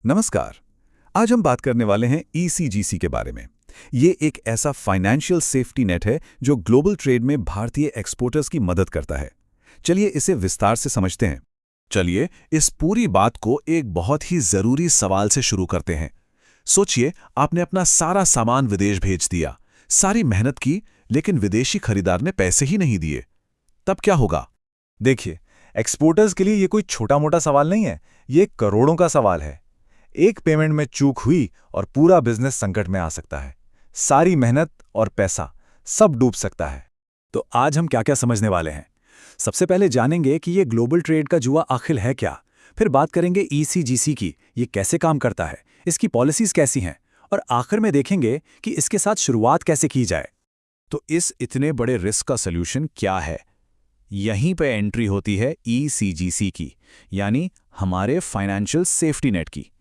नमस्कार। आज हम बात करने वाले हैं ईसीजीसी के बारे में। ये एक ऐसा फाइनेंशियल सेफ्टी नेट है जो ग्लोबल ट्रेड में भारतीय एक्सपोर्टर्स की मदद करता है। चलिए इसे विस्तार से समझते हैं। चलिए इस पूरी बात को एक बहुत ही जरूरी सवाल से शुरू करते हैं। सोचिए, आपने अपना सारा सामान विदेश भेज दिया, सारी मेहनत की, लेकिन विदेशी खरीदार ने पैसे ही नहीं दिए। तब क्या होगा? देखिए, एक्सपोर्टर्स के लिए ये कोई छोटा मोटा सवाल नहीं है, ये करोड़ों का सवाल है। एक पेमेंट में चूक हुई और पूरा बिजनेस संकट में आ सकता है। सारी मेहनत और पैसा सब डूब सकता है। तो आज हम क्या क्या समझने वाले हैं? सबसे पहले जानेंगे कि ये ग्लोबल ट्रेड का जुआ आखिर है क्या। फिर बात करेंगे ईसीजीसी की, ये कैसे काम करता है, इसकी पॉलिसीज कैसी हैं, और आखिर में देखेंगे कि इसके साथ शुरुआत कैसे की जाए। तो इस इतने बड़े रिस्क का सल्यूशन क्या है? यहीं पे एंट्री होती है ईसीजीसी की, यानी हमारे फाइनेंशियल सेफ्टी नेट की।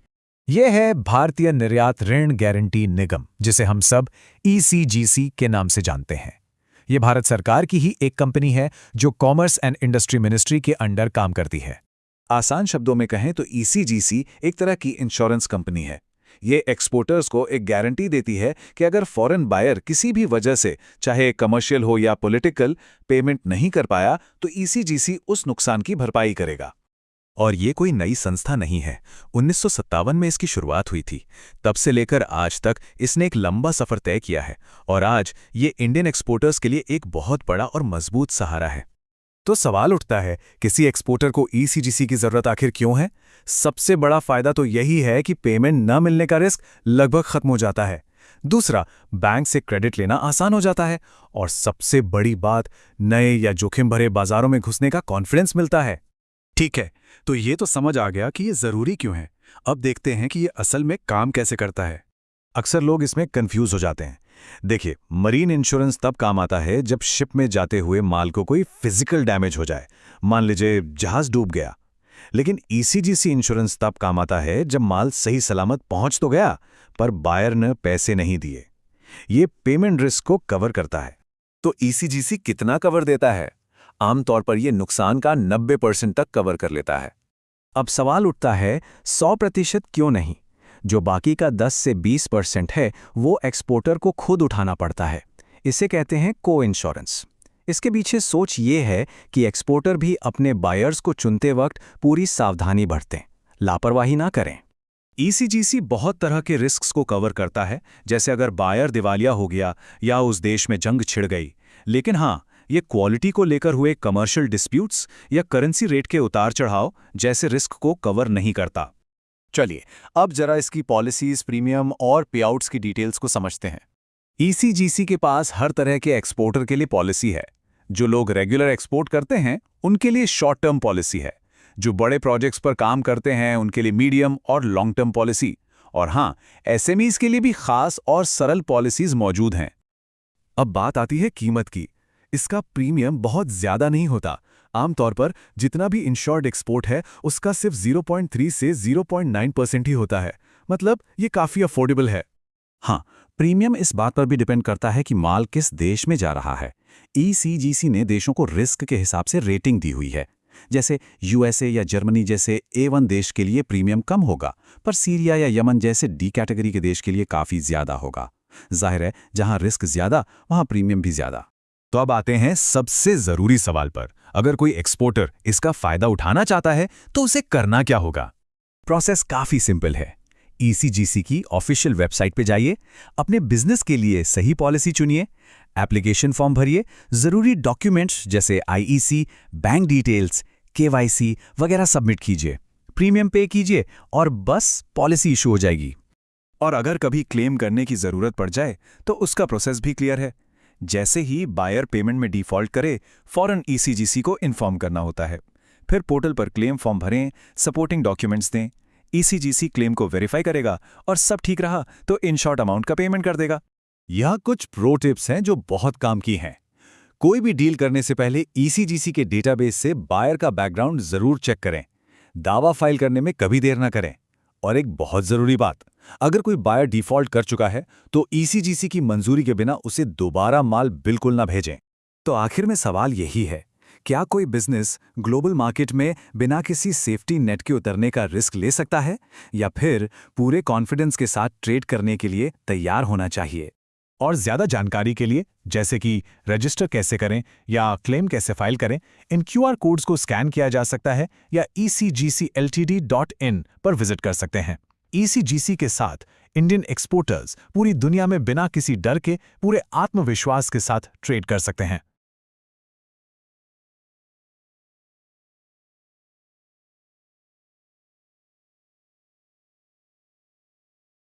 यह है भारतीय निर्यात ऋण गारंटी निगम, जिसे हम सब ईसीजीसी के नाम से जानते हैं। यह भारत सरकार की ही एक कंपनी है जो कॉमर्स एंड इंडस्ट्री मिनिस्ट्री के अंडर काम करती है। आसान शब्दों में कहें तो ईसीजीसी एक तरह की इंश्योरेंस कंपनी है। ये एक्सपोर्टर्स को एक गारंटी देती है कि अगर फॉरेन बायर किसी भी वजह से, चाहे कमर्शियल हो या पॉलिटिकल, पेमेंट नहीं कर पाया तो ईसीजीसी उस नुकसान की भरपाई करेगा। और ये कोई नई संस्था नहीं है। 1957 में इसकी शुरुआत हुई थी। तब से लेकर आज तक इसने एक लंबा सफर तय किया है और आज ये इंडियन एक्सपोर्टर्स के लिए एक बहुत बड़ा और मजबूत सहारा है। तो सवाल उठता है, किसी एक्सपोर्टर को ईसीजीसी की जरूरत आखिर क्यों है? सबसे बड़ा फायदा तो यही है कि पेमेंट न मिलने का रिस्क लगभग खत्म हो जाता है। दूसरा, बैंक से क्रेडिट लेना आसान हो जाता है। और सबसे बड़ी बात, नए या जोखिम भरे बाजारों में घुसने का कॉन्फिडेंस मिलता है। ठीक है, तो ये तो समझ आ गया कि ये जरूरी क्यों है। अब देखते हैं कि ये असल में काम कैसे करता है। अक्सर लोग इसमें कंफ्यूज हो जाते हैं। देखिए, मरीन इंश्योरेंस तब काम आता है जब शिप में जाते हुए माल को कोई फिजिकल डैमेज हो जाए, मान लीजिए जहाज डूब गया। लेकिन ईसीजीसी इंश्योरेंस तब काम आता है जब माल सही सलामत पहुंच तो गया, पर बायर ने पैसे नहीं दिए। ये पेमेंट रिस्क को कवर करता है। तो ईसीजीसी कितना कवर देता है? आमतौर पर यह नुकसान का 90% तक कवर कर लेता है। अब सवाल उठता है, 100% क्यों नहीं? जो बाकी का 10 से 20% है वो एक्सपोर्टर को खुद उठाना पड़ता है। इसे कहते हैं को इंश्योरेंस। इसके पीछे सोच ये है कि एक्सपोर्टर भी अपने बायर्स को चुनते वक्त पूरी सावधानी बरतें, लापरवाही ना करें। ईसीजीसी बहुत तरह के रिस्क्स को कवर करता है, जैसे अगर बायर दिवालिया हो गया या उस देश में जंग छिड़ गई। लेकिन हाँ, ये क्वालिटी को लेकर हुए कमर्शियल डिस्प्यूट्स या करेंसी रेट के उतार चढ़ाव जैसे रिस्क को कवर नहीं करता। चलिए, अब जरा इसकी पॉलिसीज, प्रीमियम और पेआउट्स की डिटेल्स को समझते हैं। ईसीजीसी के पास हर तरह के एक्सपोर्टर के लिए पॉलिसी है। जो लोग रेगुलर एक्सपोर्ट करते हैं उनके लिए शॉर्ट टर्म पॉलिसी है। जो बड़े प्रोजेक्ट्स पर काम करते हैं उनके लिए मीडियम और लॉन्ग टर्म पॉलिसी। और हाँ, एसएमईज के लिए भी खास और सरल पॉलिसीज मौजूद हैं। अब बात आती है कीमत की। इसका प्रीमियम बहुत ज्यादा नहीं होता। आमतौर पर जितना भी इंश्योर्ड एक्सपोर्ट है उसका सिर्फ 0.3 से 0.9% ही होता है। मतलब ये काफी अफोर्डेबल है। हाँ, प्रीमियम इस बात पर भी डिपेंड करता है कि माल किस देश में जा रहा है। ईसीजीसी ने देशों को रिस्क के हिसाब से रेटिंग दी हुई है। जैसे यूएसए या जर्मनी जैसे A1 देश के लिए प्रीमियम कम होगा, पर सीरिया या यमन जैसे डी कैटेगरी के देश के लिए काफी ज्यादा होगा। जाहिर है, जहां रिस्क ज्यादा वहां प्रीमियम भी ज्यादा। तो अब आते हैं सबसे जरूरी सवाल पर। अगर कोई एक्सपोर्टर इसका फायदा उठाना चाहता है तो उसे करना क्या होगा? प्रोसेस काफी सिंपल है। ईसीजीसी की ऑफिशियल वेबसाइट पे जाइए, अपने बिजनेस के लिए सही पॉलिसी चुनिए, एप्लीकेशन फॉर्म भरिए, जरूरी डॉक्यूमेंट्स जैसे आईईसी, बैंक डिटेल्स, केवाईसी वगैरह सबमिट कीजिए, प्रीमियम पे कीजिए और बस पॉलिसी इशू हो जाएगी। और अगर कभी क्लेम करने की जरूरत पड़ जाए तो उसका प्रोसेस भी क्लियर है। जैसे ही बायर पेमेंट में डिफॉल्ट करे, फौरन ईसीजीसी को इन्फॉर्म करना होता है। फिर पोर्टल पर क्लेम फॉर्म भरें, सपोर्टिंग डॉक्यूमेंट्स दें, ईसीजीसी क्लेम को वेरीफाई करेगा और सब ठीक रहा तो इन शॉर्ट अमाउंट का पेमेंट कर देगा। यह कुछ प्रो टिप्स हैं जो बहुत काम की हैं। कोई भी डील करने से पहले ईसीजीसी के डेटाबेस से बायर का बैकग्राउंड जरूर चेक करें। दावा फाइल करने में कभी देर ना करें। और एक बहुत जरूरी बात, अगर कोई बायर डिफॉल्ट कर चुका है तो ईसीजीसी की मंजूरी के बिना उसे दोबारा माल बिल्कुल ना भेजें। तो आखिर में सवाल यही है क्या कोई बिजनेस ग्लोबल मार्केट में बिना किसी सेफ्टी नेट के उतरने का रिस्क ले सकता है, या फिर पूरे कॉन्फिडेंस के साथ ट्रेड करने के लिए तैयार होना चाहिए? और ज्यादा जानकारी के लिए, जैसे कि रजिस्टर कैसे करें या क्लेम कैसे फाइल करें, इन QR कोड्स को स्कैन किया जा सकता है या ecgcltd.in पर विजिट कर सकते हैं। ECGC के साथ इंडियन एक्सपोर्टर्स पूरी दुनिया में बिना किसी डर के पूरे आत्मविश्वास के साथ ट्रेड कर सकते हैं।